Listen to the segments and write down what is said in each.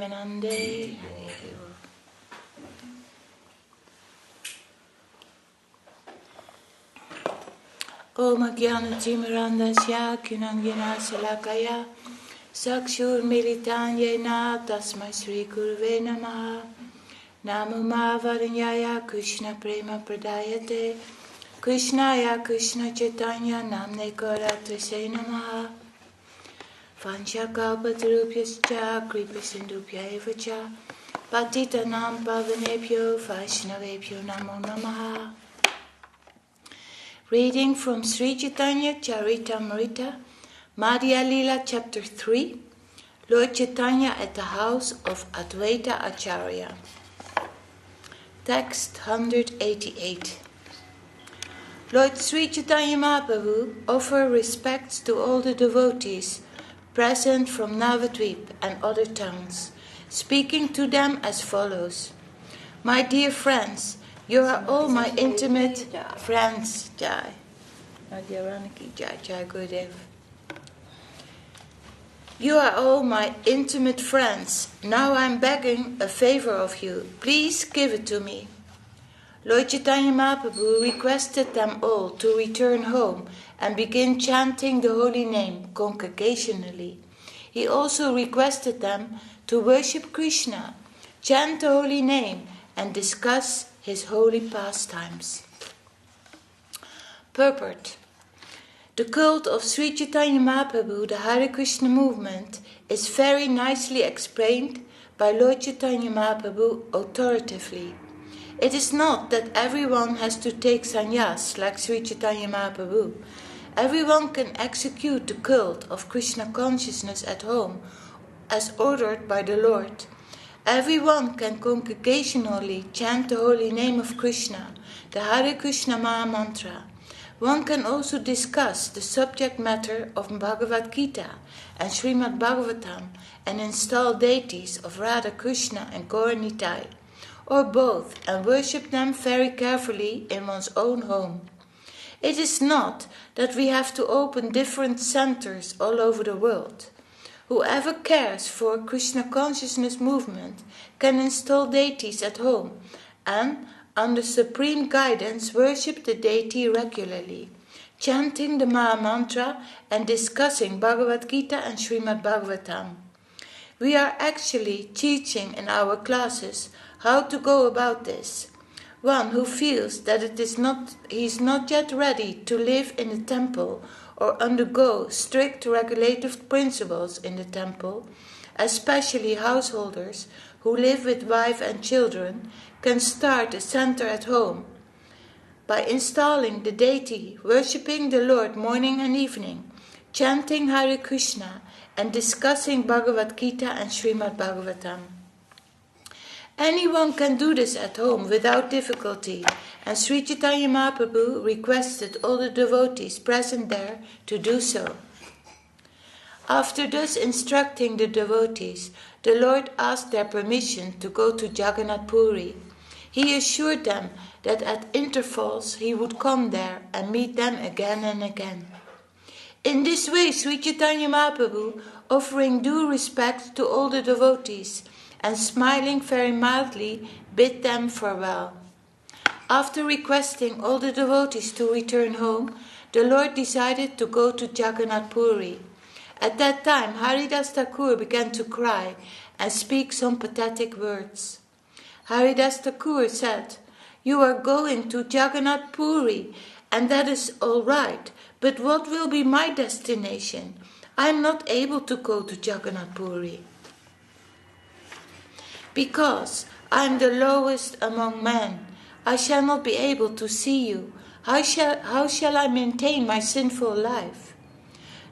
Premanande. Om Ajnana-timirandasya Kinanjana Salakaya Sakshur Militanyena Tasmai Sri Gurave Namaha Namo Mahavadanyaya Krishna Prema Pradayate Krishnaya Krishna Chaitanya Namne Karatase Namaha Vanchakalpatarubhyascha Kripasindubhya evacha Patitanam Pavanebhyo Vaishnavebhyo Namo Namaha. Reading from Sri Caitanya-caritāmṛta, Madhya-līlā, chapter 3, Lord Chaitanya at the house of Advaita Acharya. Text 188. Lord Sri Chaitanya Mahaprabhu offer respects to all the devotees present from Navadvip and other towns, speaking to them as follows. My dear friends, you are all my intimate friends. Jai. Jai Gurudev. You are all my intimate friends. Now I am begging a favor of you. Please give it to me. Lord Chaitanya Mahaprabhu requested them all to return home and begin chanting the holy name congregationally. He also requested them to worship Krishna, chant the holy name, and discuss his holy pastimes. Purport. The cult of Sri Chaitanya Mahaprabhu, the Hare Krishna movement, is very nicely explained by Lord Chaitanya Mahaprabhu authoritatively. It is not that everyone has to take sannyas like Sri Chaitanya Mahaprabhu. Everyone can execute the cult of Krishna consciousness at home as ordered by the Lord. Everyone can congregationally chant the holy name of Krishna, the Hare Krishna Maha Mantra. One can also discuss the subject matter of Bhagavad Gita and Srimad Bhagavatam and install deities of Radha Krishna and Gaura Nitai, or both, and worship them very carefully in one's own home. It is not that we have to open different centers all over the world. Whoever cares for Krishna consciousness movement can install deities at home and, under supreme guidance, worship the deity regularly, chanting the Maha Mantra and discussing Bhagavad Gita and Srimad Bhagavatam. We are actually teaching in our classes how to go about this. One who feels that he is not yet ready to live in a temple or undergo strict regulative principles in the temple, especially householders who live with wife and children, can start a center at home by installing the deity, worshipping the Lord morning and evening, chanting Hare Krishna, and discussing Bhagavad Gita and Srimad Bhagavatam. Anyone can do this at home without difficulty, and Sri Chaitanya Mahaprabhu requested all the devotees present there to do so. After thus instructing the devotees, the Lord asked their permission to go to Jagannath Puri. He assured them that at intervals he would come there and meet them again and again. In this way, Sri Chaitanya Mahaprabhu, offering due respect to all the devotees, and smiling very mildly, bid them farewell. After requesting all the devotees to return home, the Lord decided to go to Jagannath Puri. At that time, Haridas Thakur began to cry and speak some pathetic words. Haridas Thakur said, "You are going to Jagannath Puri, and that is all right, but what will be my destination? I am not able to go to Jagannath Puri. Because I am the lowest among men, I shall not be able to see you. How shall I maintain my sinful life?"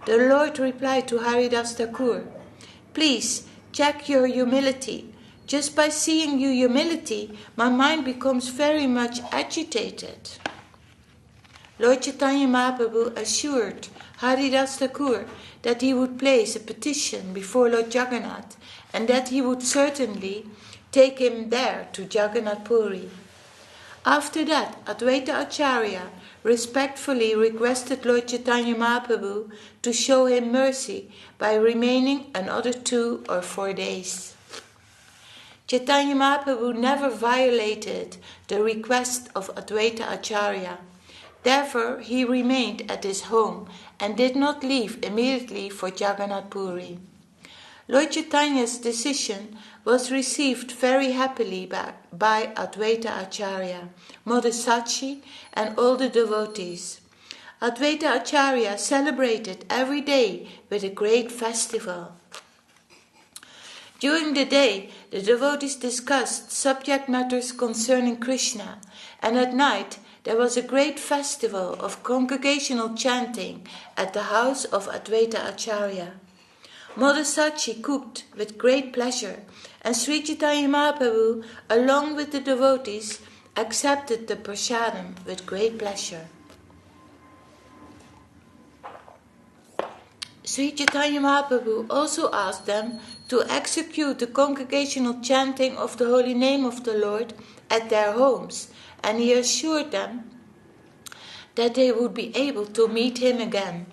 The Lord replied to Haridas Thakur, "Please check your humility. Just by seeing your humility, my mind becomes very much agitated." Lord Chaitanya Mahaprabhu assured Haridas Thakur that he would place a petition before Lord Jagannath and that he would certainly take him there to Jagannath Puri. After that, Advaita Acharya respectfully requested Lord Chaitanya Mahaprabhu to show him mercy by remaining another 2 or 4 days. Chaitanya Mahaprabhu never violated the request of Advaita Acharya. Therefore, he remained at his home and did not leave immediately for Jagannath Puri. Lord Chaitanya's decision was received very happily by Advaita Acharya, Mother Sachi, and all the devotees. Advaita Acharya celebrated every day with a great festival. During the day, the devotees discussed subject matters concerning Krishna, and at night there was a great festival of congregational chanting at the house of Advaita Acharya. Mother Sachi cooked with great pleasure, and Sri Chaitanya Mahaprabhu, along with the devotees, accepted the prasadam with great pleasure. Sri Chaitanya Mahaprabhu also asked them to execute the congregational chanting of the holy name of the Lord at their homes, and he assured them that they would be able to meet him again.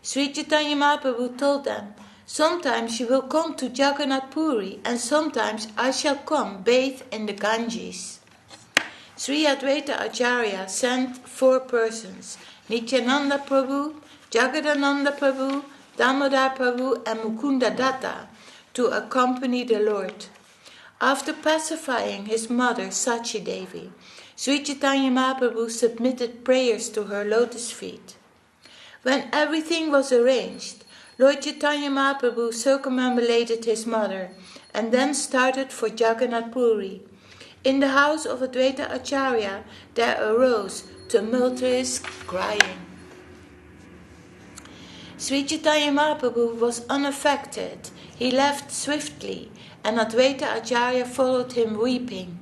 Sri Chaitanya Mahaprabhu told them, "Sometimes you will come to Jagannath Puri, and sometimes I shall come bathe in the Ganges." Sri Advaita Acharya sent 4 persons, Nityananda Prabhu, Jagadananda Prabhu, Damodar Prabhu, and Mukunda Datta, to accompany the Lord. After pacifying his mother Sachi Devī, Sri Chaitanya Mahaprabhu submitted prayers to her lotus feet. When everything was arranged, Lord Chaitanya Mahaprabhu circumambulated his mother and then started for Jagannath Puri. In the house of Advaita Acharya there arose tumultuous crying. Sri Chaitanya Mahaprabhu was unaffected. He left swiftly, and Advaita Acharya followed him weeping.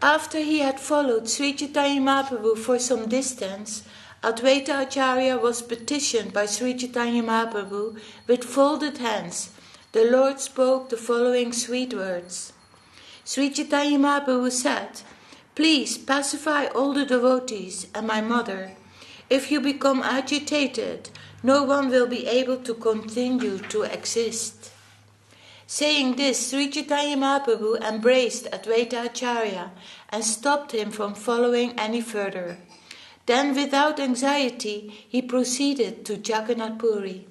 After he had followed Sri Chaitanya Mahaprabhu for some distance, Advaita Acharya was petitioned by Sri Chaitanya Mahaprabhu with folded hands. The Lord spoke the following sweet words. Sri Chaitanya Mahaprabhu said, "Please pacify all the devotees and my mother. If you become agitated, no one will be able to continue to exist." Saying this, Sri Chaitanya Mahaprabhu embraced Advaita Acharya and stopped him from following any further. Then, without anxiety, he proceeded to Jagannath Puri.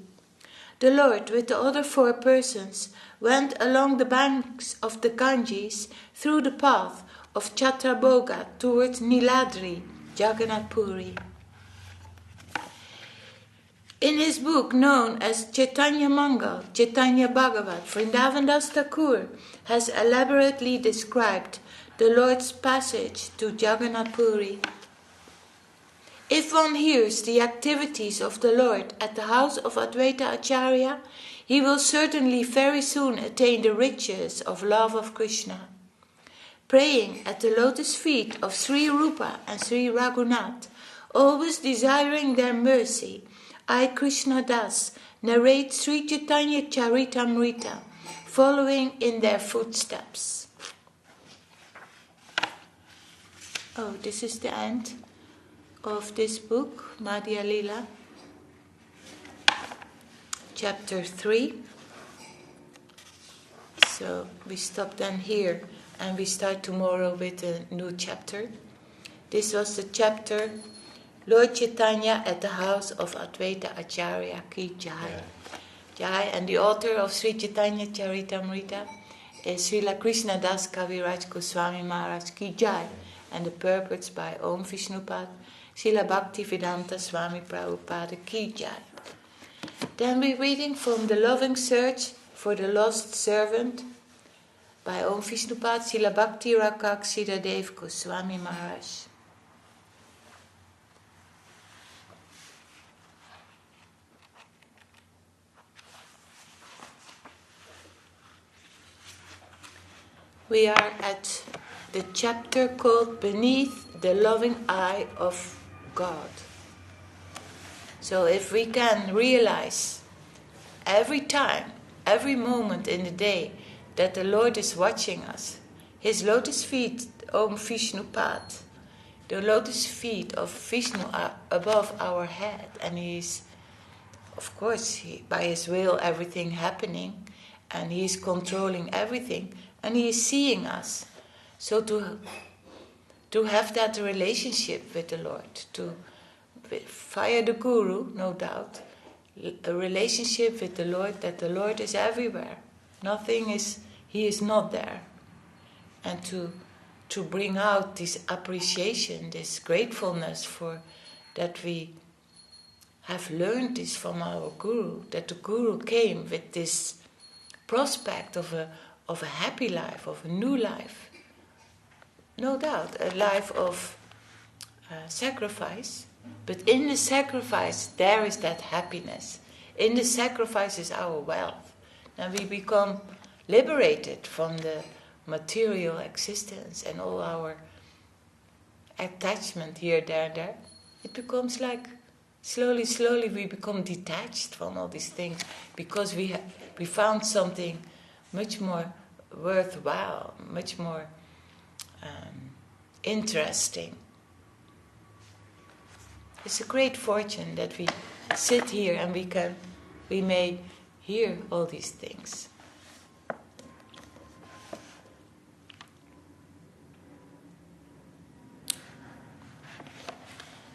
The Lord, with the other 4 persons, went along the banks of the Ganges through the path of Chhatrabhoga towards Niladri, Jagannath Puri. In his book known as Chaitanya Mangal, Chaitanya Bhagavat, Vrindavan Das Thakur has elaborately described the Lord's passage to Jagannath Puri. If one hears the activities of the Lord at the house of Advaita Acharya, he will certainly very soon attain the riches of love of Krishna. Praying at the lotus feet of Sri Rupa and Sri Raghunath, always desiring their mercy, I, Kṛṣṇadāsa, narrate Sri Caitanya-caritāmṛta, following in their footsteps. Oh, this is the end of this book, Madhya-līlā, chapter 3. So we stop then here and we start tomorrow with a new chapter. This was the chapter Lord Chaitanya at the house of Advaita Acharya Ki Jai. Jai, and the author of Sri Caitanya-caritāmṛta is Śrīla Kṛṣṇadāsa Kavirāja Gosvāmī Maharaj Ki Jai, and the purports by Om Vishnupad Śrīla Bhakti Vedanta Swāmī Prabhupada Ki Jai. Then we're reading from The Loving Search for the Lost Servant by Om Vishnupad Śrīla Bhakti Rakak Siddhadev Goswami Maharaj. We are at the chapter called Beneath the Loving Eye of God. So if we can realize every time, every moment in the day that the Lord is watching us, His lotus feet, Om Vishnupad, the lotus feet of Vishnu are above our head, and he's, of course, by his will everything happening, and he is controlling everything, and he is seeing us. So to have that relationship with the Lord, via the Guru, no doubt, a relationship with the Lord, that the Lord is everywhere. He is not there. And to bring out this appreciation, this gratefulness for that we have learned this from our Guru, that the Guru came with this prospect of a happy life, of a new life. No doubt, a life of sacrifice, but in the sacrifice there is that happiness. In the sacrifice is our wealth. And we become liberated from the material existence and all our attachment here, there. It becomes like slowly we become detached from all these things because we found something much more worthwhile, much more interesting. It's a great fortune that we sit here and we may hear all these things.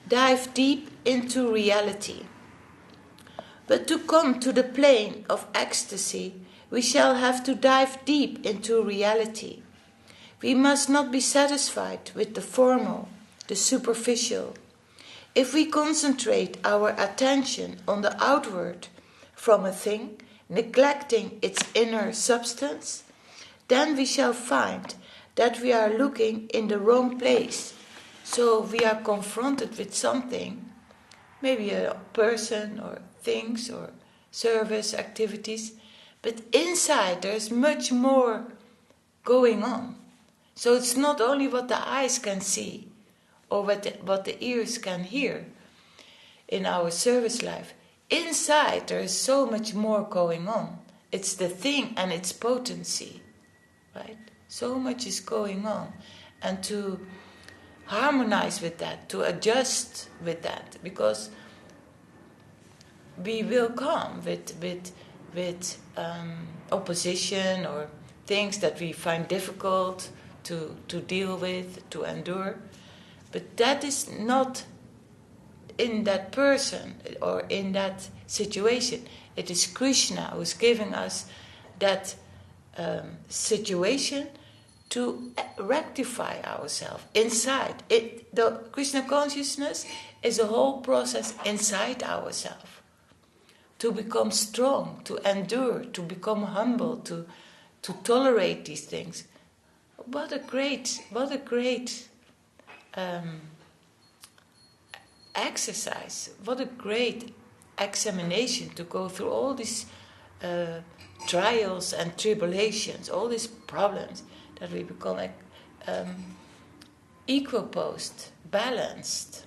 Dive deep into reality. But to come to the plane of ecstasy, we shall have to dive deep into reality. We must not be satisfied with the formal, the superficial. If we concentrate our attention on the outward from a thing, neglecting its inner substance, then we shall find that we are looking in the wrong place. So we are confronted with something, maybe a person or things or service activities, but inside there's much more going on. So it's not only what the eyes can see or what the ears can hear in our service life. Inside there is so much more going on. It's the thing and its potency, right? So much is going on. And to harmonize with that, to adjust with that, because we will come with opposition or things that we find difficult to deal with, to endure. But that is not in that person or in that situation. It is Krishna who is giving us that situation to rectify ourselves inside. The Krishna consciousness is a whole process inside ourselves. To become strong, to endure, to become humble, to tolerate these things. What a great exercise, what a great examination to go through all these trials and tribulations, all these problems, that we become equiposed, balanced,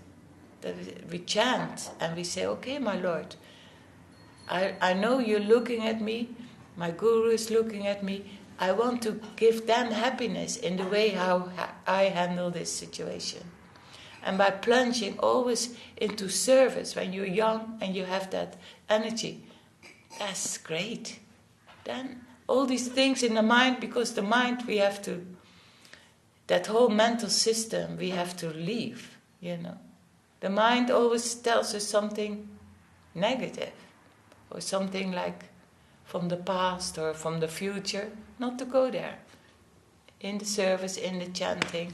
that we chant and we say, okay, my Lord, I know you're looking at me, my Guru is looking at me, I want to give them happiness in the way how I handle this situation. And by plunging always into service when you're young and you have that energy, that's great. Then all these things in the mind, because the mind that whole mental system we have to leave, The mind always tells us something negative or something like from the past or from the future, not to go there. In the service, in the chanting.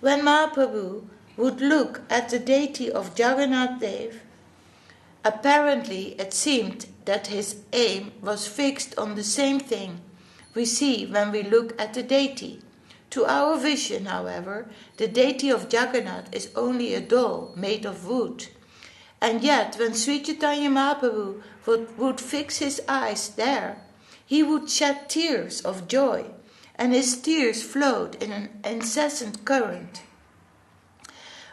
When Mahaprabhu would look at the deity of Jagannath Dev, apparently it seemed that his aim was fixed on the same thing we see when we look at the deity. To our vision, however, the deity of Jagannath is only a doll made of wood. And yet, when Sri Chaitanya Mahaprabhu would fix his eyes there, he would shed tears of joy, and his tears flowed in an incessant current.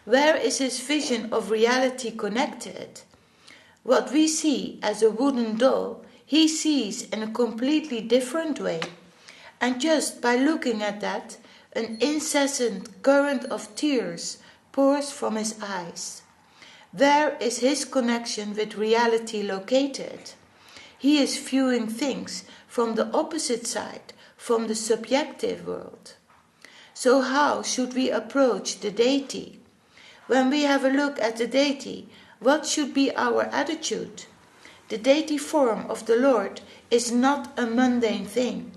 Where is his vision of reality connected? What we see as a wooden doll, he sees in a completely different way. And just by looking at that, an incessant current of tears pours from his eyes. Where is his connection with reality located? He is viewing things from the opposite side, from the subjective world. So how should we approach the deity? When we have a look at the deity, what should be our attitude? The deity form of the Lord is not a mundane thing,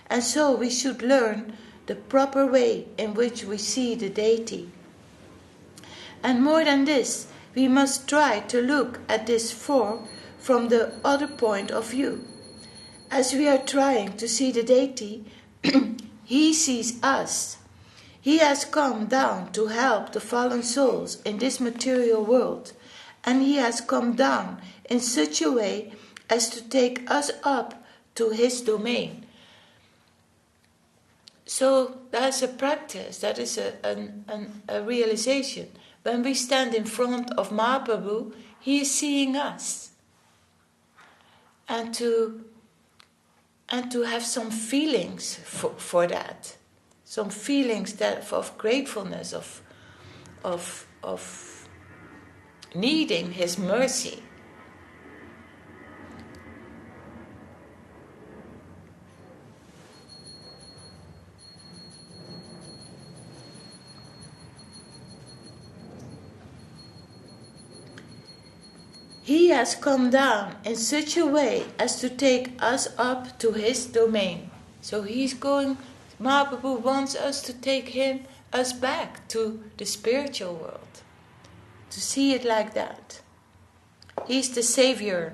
and so we should learn the proper way in which we see the deity. And more than this, we must try to look at this form from the other point of view. As we are trying to see the deity, he sees us. He has come down to help the fallen souls in this material world, and he has come down in such a way as to take us up to his domain. So that's a practice, that is a realization. When we stand in front of Mahaprabhu, he is seeing us. And to have some feelings for that. Some feelings that of gratefulness, of needing his mercy. He has come down in such a way as to take us up to his domain. So he's going, Mahaprabhu wants us to take us back to the spiritual world. To see it like that. He's the Savior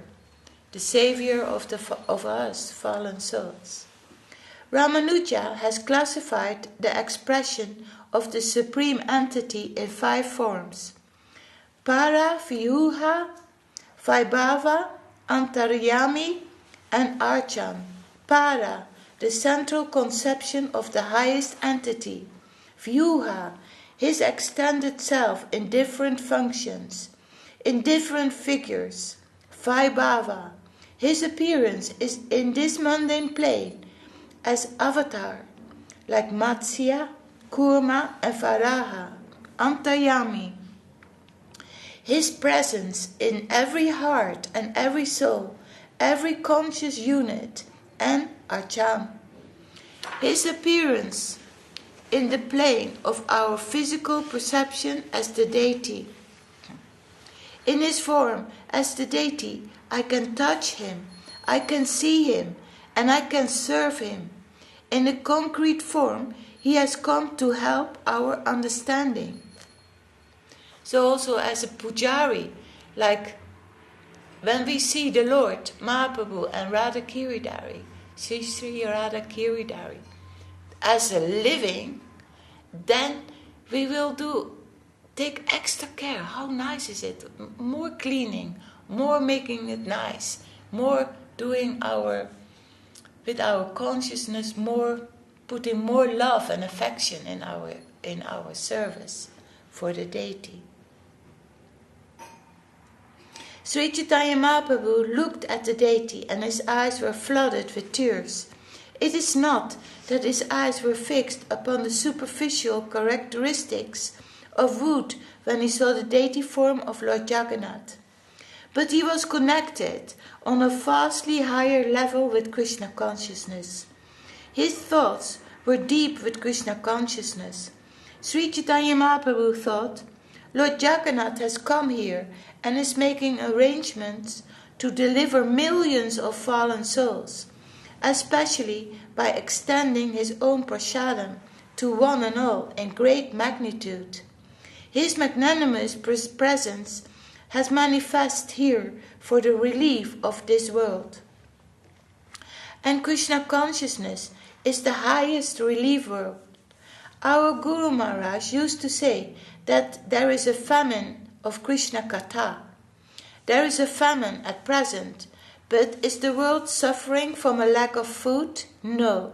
of us fallen souls. Ramanuja has classified the expression of the Supreme Entity in 5 forms. Para, Vyuha, Vaibhava, Antaryami, and Archam. Para, the central conception of the highest entity. Vyuha, his extended self in different functions, in different figures. Vaibhava, his appearance is in this mundane plane as avatar, like Matsya, Kurma, and Varaha. Antaryami, his presence in every heart and every soul, every conscious unit, and Archam, his appearance in the plane of our physical perception as the deity. In his form as the deity, I can touch him, I can see him, and I can serve him. In a concrete form, he has come to help our understanding. So also as a pujari, like when we see the Lord, Mahaprabhu and Radha Giridhari, Sri Radha Giridhari, as a living, then we will take extra care. How nice is it? More cleaning, more making it nice, more doing with our consciousness, more putting more love and affection in our service for the deity. Sri Chaitanya Mahaprabhu looked at the deity and his eyes were flooded with tears. It is not that his eyes were fixed upon the superficial characteristics of wood when he saw the deity form of Lord Jagannath, but he was connected on a vastly higher level with Krishna consciousness. His thoughts were deep with Krishna consciousness. Sri Chaitanya Mahaprabhu thought, Lord Jagannath has come here and is making arrangements to deliver millions of fallen souls, especially by extending his own prasadam to one and all in great magnitude. His magnanimous presence has manifested here for the relief of this world. And Krishna consciousness is the highest relief world. Our Guru Maharaj used to say that there is a famine of Krishna Katha. There is a famine at present, but is the world suffering from a lack of food? No.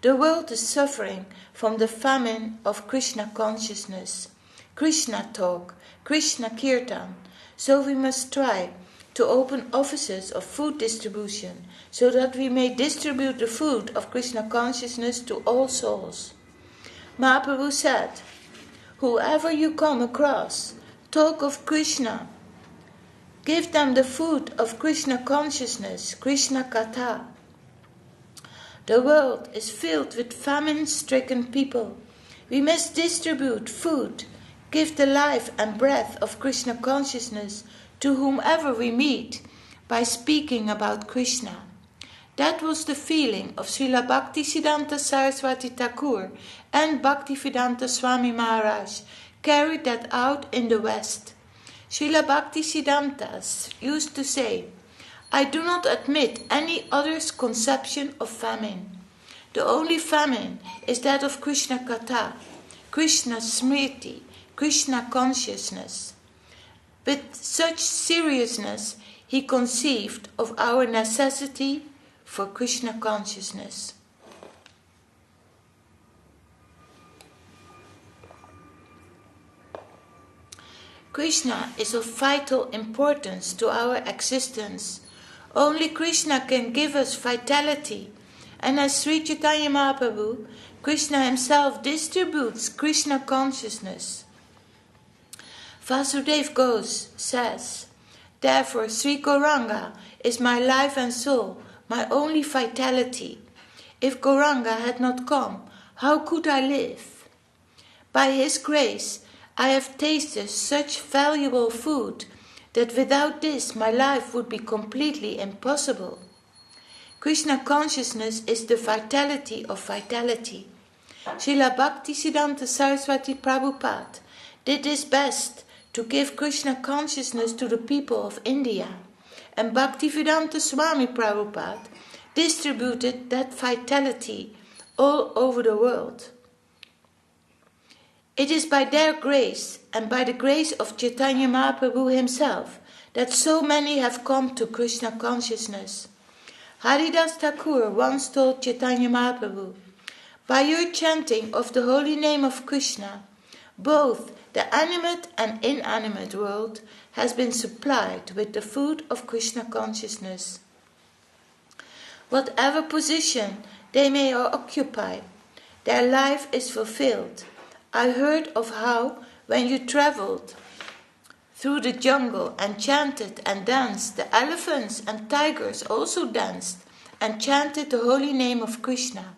The world is suffering from the famine of Krishna consciousness, Krishna talk, Krishna kirtan. So we must try to open offices of food distribution, so that we may distribute the food of Krishna consciousness to all souls. Mahaprabhu said, whoever you come across, talk of Krishna. Give them the food of Krishna consciousness, Krishna Katha. The world is filled with famine-stricken people. We must distribute food, give the life and breath of Krishna consciousness to whomever we meet by speaking about Krishna. That was the feeling of Śrīla Bhaktisiddhanta Saraswati Thakur and Bhaktivedanta Swāmī Maharaj carried that out in the West. Śrīla Bhaktisiddhanta used to say, I do not admit any other's conception of famine. The only famine is that of Krishna Katha, Krishna Smriti, Krishna consciousness. With such seriousness, he conceived of our necessity for Krishna consciousness. Krishna is of vital importance to our existence. Only Krishna can give us vitality, and as Sri Chaitanya Mahaprabhu, Krishna himself distributes Krishna consciousness. Vasudev Ghosh says, therefore Sri Gauranga is my life and soul, my only vitality. If Gauranga had not come, how could I live? By his grace, I have tasted such valuable food that without this my life would be completely impossible. Krishna consciousness is the vitality of vitality. Śrīla Bhaktisiddhanta Saraswati Prabhupada did his best to give Krishna consciousness to the people of India, and Bhaktivedanta Swāmī Prabhupada distributed that vitality all over the world. It is by their grace and by the grace of Chaitanya Mahaprabhu himself that so many have come to Krishna consciousness. Haridas Thakur once told Chaitanya Mahaprabhu, by your chanting of the holy name of Krishna, both the animate and inanimate world has been supplied with the food of Krishna consciousness. Whatever position they may occupy, their life is fulfilled. I heard of how, when you traveled through the jungle and chanted and danced, the elephants and tigers also danced and chanted the holy name of Krishna.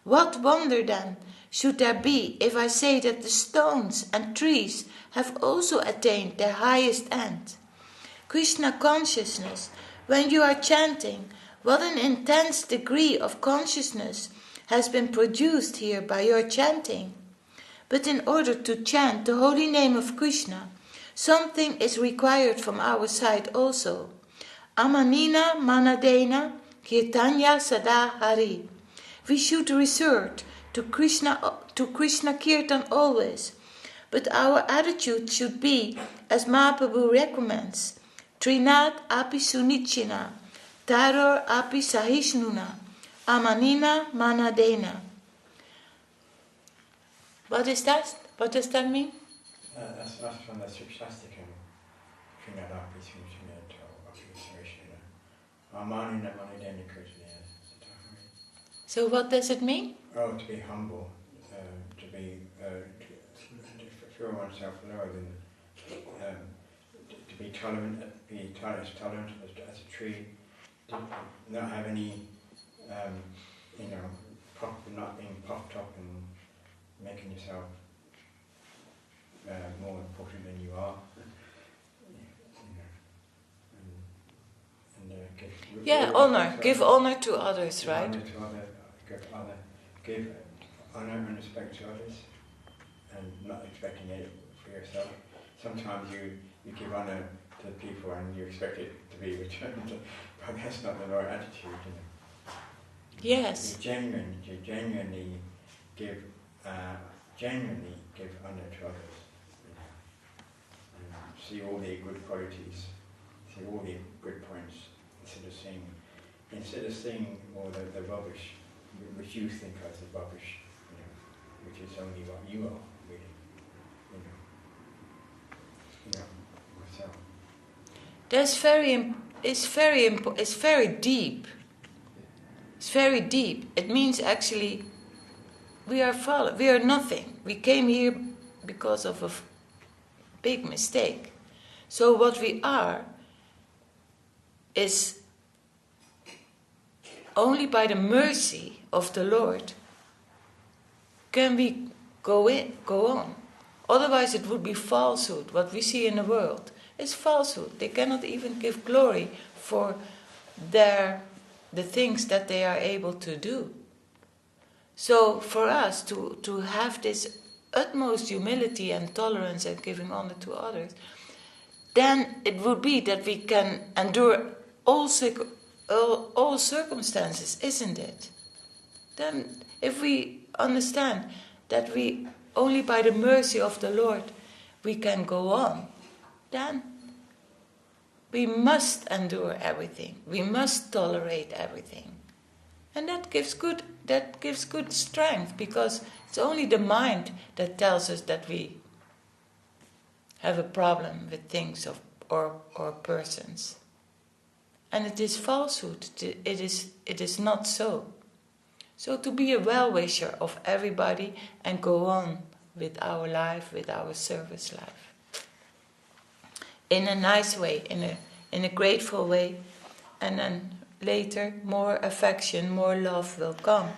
What wonder then should there be if I say that the stones and trees have also attained their highest end? Krishna consciousness, when you are chanting, what an intense degree of consciousness has been produced here by your chanting. But in order to chant the holy name of Krishna, something is required from our side also. Amanina manadena kirtanya sada hari. We should resort to Krishna Kirtan always, but our attitude should be, as Mahaprabhu recommends, Trinat api sunichina, Taror api sahishnuna, Amanina manadena. What is that? What does that mean? That's from the Shastikam. Trinat api sunichina, Taror api sahishnuna, Amanina manadena Krishna. So what does it mean? Oh, to be humble, to feel oneself lower than, to be tolerant, as tolerant as a tree, to not have any, not being puffed up and making yourself more important than you are. Give honor to others, right? Give honor and respect to others, and not expecting it for yourself. Sometimes you give honor to people and you expect it to be returned, but that's not the right attitude, Yes. You genuinely give honor to others. And see all the good qualities, see all the good points, instead of seeing all the rubbish which you think as the rubbish, which is only what you are, really, myself. It's very deep. It's very deep. It means actually we are nothing. We came here because of a big mistake. So what we are is only by the mercy of the Lord can we go on. Otherwise it would be falsehood. What we see in the world is falsehood. They cannot even give glory for the things that they are able to do. So for us to have this utmost humility and tolerance and giving honor to others, then it would be that we can endure all circumstances, isn't it? Then if we understand that we only by the mercy of the Lord we can go on, then we must endure everything. We must tolerate everything. And that gives good strength, because it's only the mind that tells us that we have a problem with things or persons. And it is falsehood. It is not so. So to be a well-wisher of everybody and go on with our life, with our service life. In a nice way, in a grateful way, and then later more affection, more love will come.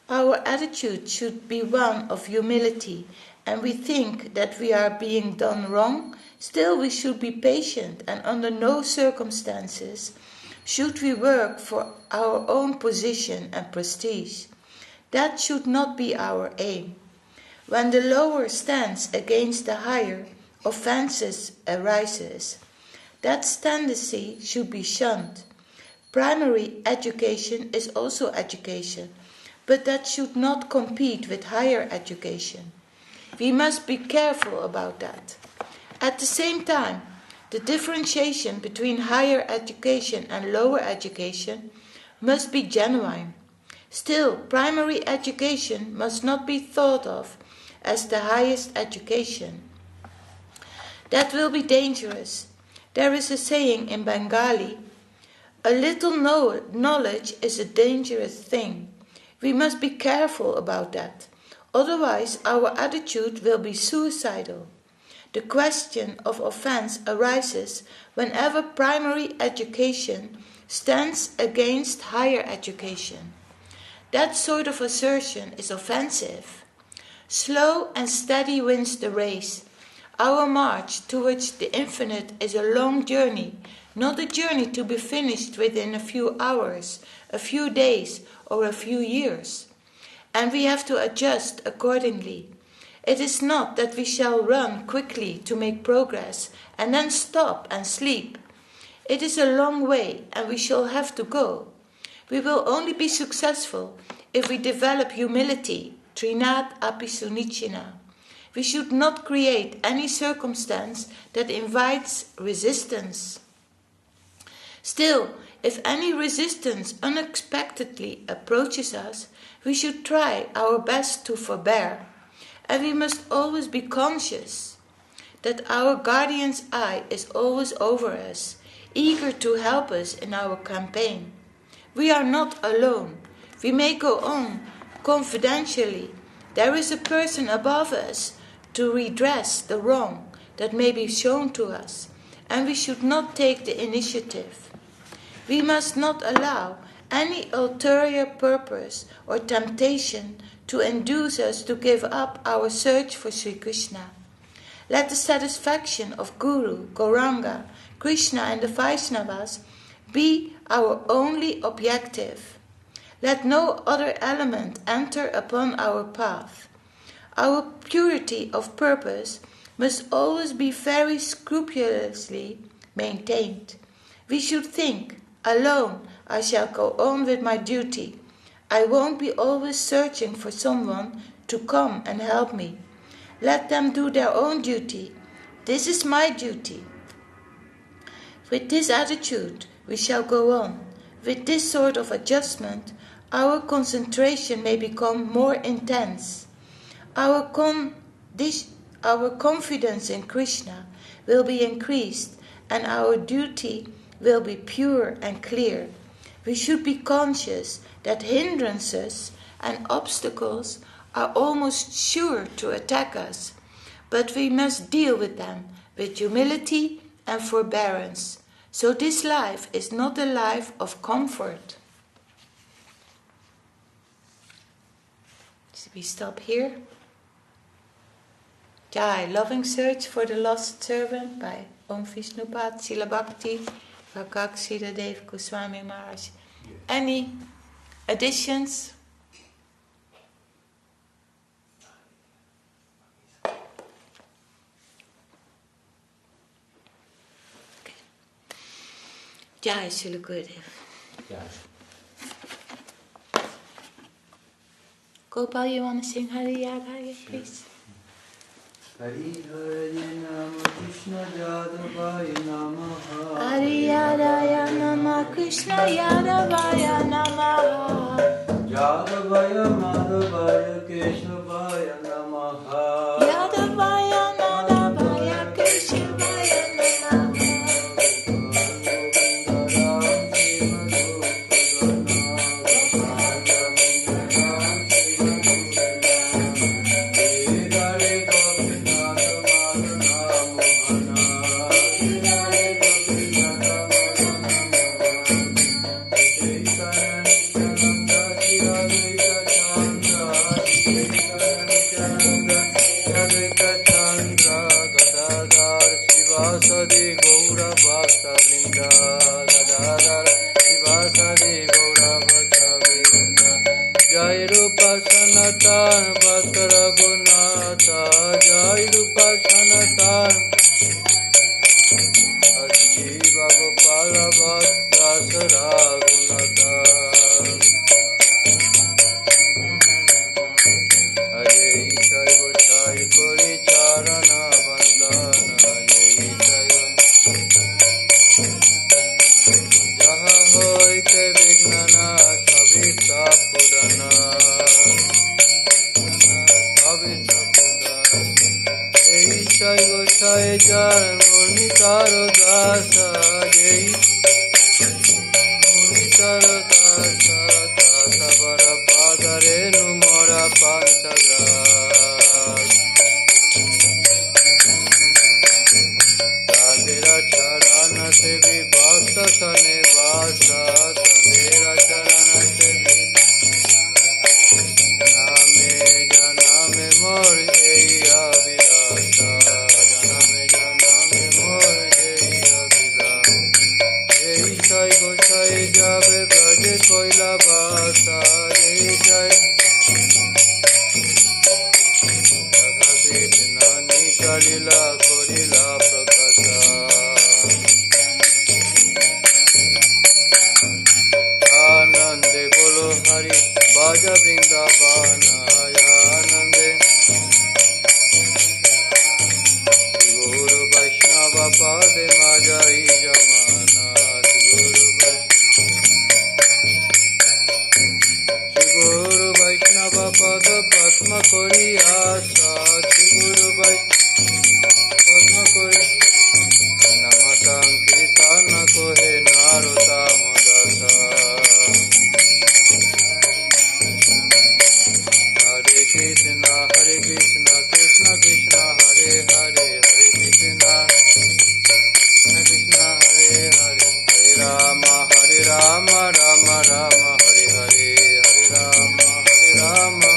Our attitude should be one of humility, and we think that we are being done wrong. Still we should be patient, and under no circumstances should we work for our own position and prestige. That should not be our aim. When the lower stands against the higher, offenses arises. That tendency should be shunned. Primary education is also education, but that should not compete with higher education. We must be careful about that. At the same time, the differentiation between higher education and lower education must be genuine. Still, primary education must not be thought of as the highest education. That will be dangerous. There is a saying in Bengali, a little knowledge is a dangerous thing. We must be careful about that. Otherwise, our attitude will be suicidal. The question of offense arises whenever primary education stands against higher education. That sort of assertion is offensive. Slow and steady wins the race. Our march towards the infinite is a long journey, not a journey to be finished within a few hours, a few days, or a few years. And we have to adjust accordingly. It is not that we shall run quickly to make progress and then stop and sleep. It is a long way and we shall have to go. We will only be successful if we develop humility, trinat api sunicina. We should not create any circumstance that invites resistance. Still, if any resistance unexpectedly approaches us, we should try our best to forbear. And we must always be conscious that our guardian's eye is always over us, eager to help us in our campaign. We are not alone. We may go on confidentially. There is a person above us to redress the wrong that may be shown to us, and we should not take the initiative. We must not allow any ulterior purpose or temptation to induce us to give up our search for Sri Krishna. Let the satisfaction of Guru, Gauranga, Krishna and the Vaishnavas be our only objective. Let no other element enter upon our path. Our purity of purpose must always be very scrupulously maintained. We should think, alone I shall go on with my duty. I won't be always searching for someone to come and help me. Let them do their own duty. This is my duty. With this attitude, we shall go on. With this sort of adjustment, our concentration may become more intense. Our confidence in Krishna will be increased, and our duty will be pure and clear. We should be conscious that hindrances and obstacles are almost sure to attack us, but we must deal with them with humility and forbearance. So this life is not a life of comfort. So we stop here. Jai, Loving Search for the Lost Servant by Om Vishnupad, Śrīla Bhakti, Śrīla Dev Gosvāmī Maharaj. Any additions? Okay. Jai, Śrīla Gurudev. Gopal, you want to sing Hariyaraya, please? Hariyaraya Nama Krishna Yadavaya Namaha. Hariyaraya Nama Krishna Yadavaya Namaha. Yadavaya Madhavaya Keshavaya Namaha. Yadavaya Madhavaya Keshavaya Namaha. Jai Rupa Sanatan Bhakta Raghunatha, Jai Rupa Sanatan Jiva Gopala Bhakta Raghunatha. Hare Ishai Gochai Kori Charana Bandana, Hare Ishai Jaha Hoite Vignana Sabita Pudana, Sabita Pudana. Ishai Gochai Jan Munitaro Dasa, Jai Munitaro Dasa, Dasa Vara Padare Numara Panchagras. Tandera Charana Se Vibhakta Sane Vasa, Tandera Charana Se Janame Janame Mor Eya Vilasa, Janame Janame Mor Eya Vilasa. Jai Jai Gochai Jabe Braje Koila Vasa, Jai Jai Radha Krishna Nita Lila Korila Prakasa. Anande Bolo Hari Bhaja Vrindavana, Anande Guru Vaishnava Pade Majai Jamana, Guru Vaishnava Pada Padma Kori Asa, Guru Padma Kori Nama Sankirtana Kohe Narota Madasa. Hare Krishna, Krishna Krishna, Hare Hare, Hare Krishna, Krishna Hare Hare, Hare Rama, Rama Rama, Hare Hare, Hare Rama,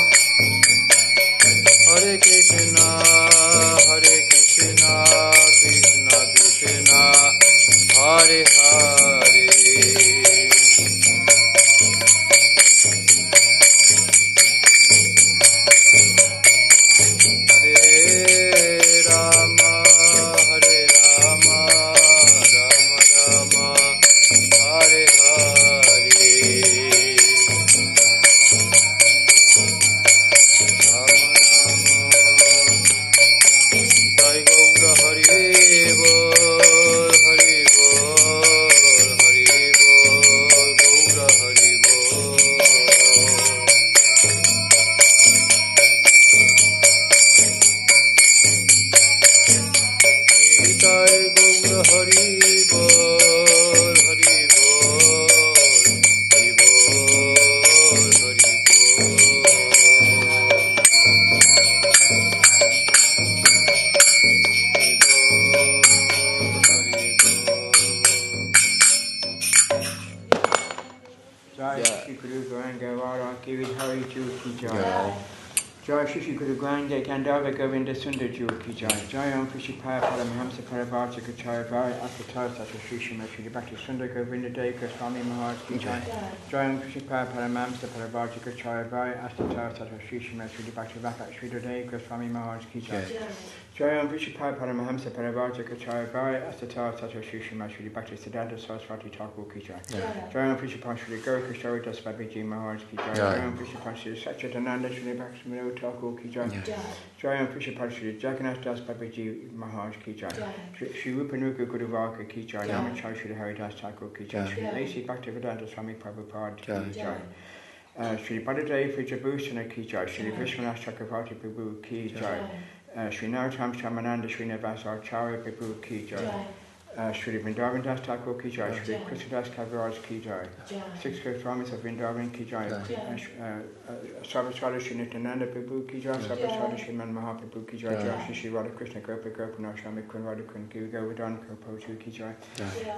Hare Krishna, Krishna Krishna, Hare Hare. Hare Bol, Hare Bol. Jai Shri Guru Grande Gandhava Govinda Sundar Jur Ki Jai. Jai Om Krishna Paya Paramahamsa Paravaja Kachaya Vai Avatar Sacha Shri Shri Bhakti Sundar Govinda Dei Swāmī Maharaj Ki Jai. Jai Om Krishna Paya Paramahamsa Paravaja Kachaya Vai Avatar Sacha Shri Shri Bhakti Sundar Dei Swāmī Maharaj Ki Jai. Jai Om Krishna Paya Paramahamsa Paravaja Kachaya Vai Avatar Sacha Shri Shri Bhakti Siddhanta Saraswati Thakur Ki Jai. Jai Om Krishna Paya Shri Gaura Kṛṣṇadāsa Babiji Maharaj Ki Jai. Jai Om Krishna Paya Shri Sachidananda Shri Bhakti Thakur Ki Jai. Jai Om Krishna Paya Shri Jagannath Babiji Maharaj Ki Jai. Shri Rupanuga Guruvaka Ki Jai. Namachai Shri Haridas Thakur Ki Jai. Shri A.C. Bhaktivedanta Swami Prabhupada Ki Jai. Shri Bhadadeva Jabhusana Ki Jai. Shri Vishwanath Chakravarti Prabhu Ki Jai. Shri Narottam Shamananda Shri Navasaracharya Prabhu Ki Jai. Shri Vrindavan Das Thakur Ki Jai. Shri Kṛṣṇadāsa Kavirāja Ki Jai. Six Gosvāmis of Vrindavan Ki Jai. Sarvaswada Shri Nityananda Prabhu Ki Jai. Sarvaswada Shri Man Mahaprabhu Ki Jai. Jai Shri Radha Krishna Gopa Gopinath Swami Kun Radha Kun Govardhan Kopotu Ki Jai.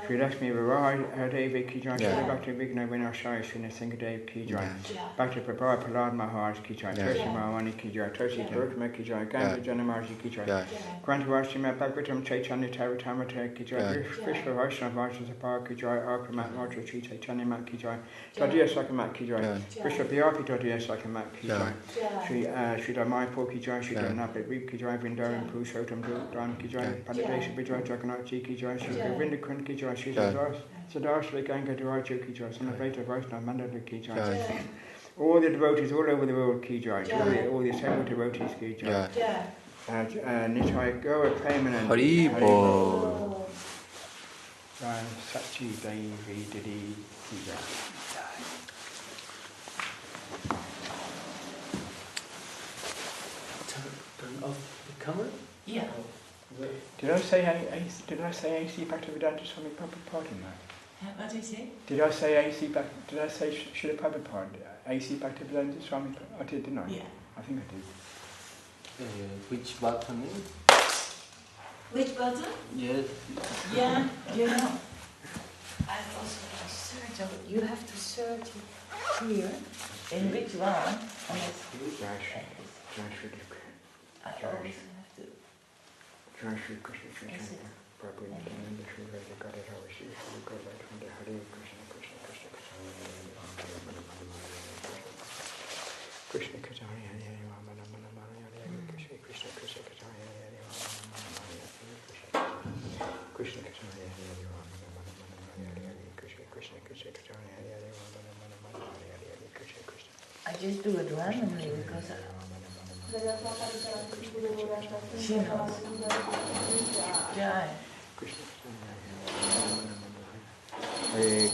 Shri Lakshmi Varadevi Ki Jai. Shri Bhakti Vigna Vinashaya Shri Nrsingadev Ki Jai. Bhakti Prabhupada Prahlad Maharaj Ki Jai. Tosi Mahavani Ki Jai. Tosi Gurukama Ki Jai. Ganga Janamaji Ki Jai. Grantavashima Bhagavatam Caitanya-caritāmṛta Ki Jai. Vishva Vaishnava Vaishnava Ki Jai. Arpamat Raja Chi Caitanya Ki Jai. Dadiya Sakamat Ki Jai. Vishva Bhyāpi Dadiya Sakamat Ki Jai. Shri Dharmayapur Ki Jai. Shri Dharnabhit Ki Jai. Vrindavan Purushottam Dham Ki Jai. Padadesa Vijay Jagannath Ji Ki Jai. Shri Govinda Kund Ki Jai. Shri Siddhartha Ganga Dwaraju Ki Jai. Sanaveta Vaishnava Mandala Ki Jai. All the devotees all over the world Ki Jai. All the assembled devotees Ki Jai. Nitai Gaura Premanand Haribol. Sachi Devī Dāsī Ki Jai. Turn off the camera? Yeah. Did I say A.C. Bhaktivedanta Swami Prabhupada in that? What did you say? Did I say Śrīla Prabhupada? A.C. Bhaktivedanta Swami? I did, didn't I? Yeah. I think I did. Which button? Which button? Yes. Yeah, you know. I've also searched. You have to search here. In which one? I always have to. Krishna Caitanya-caritāmṛta Krishna I just do it randomly because she knows. Jai. Hare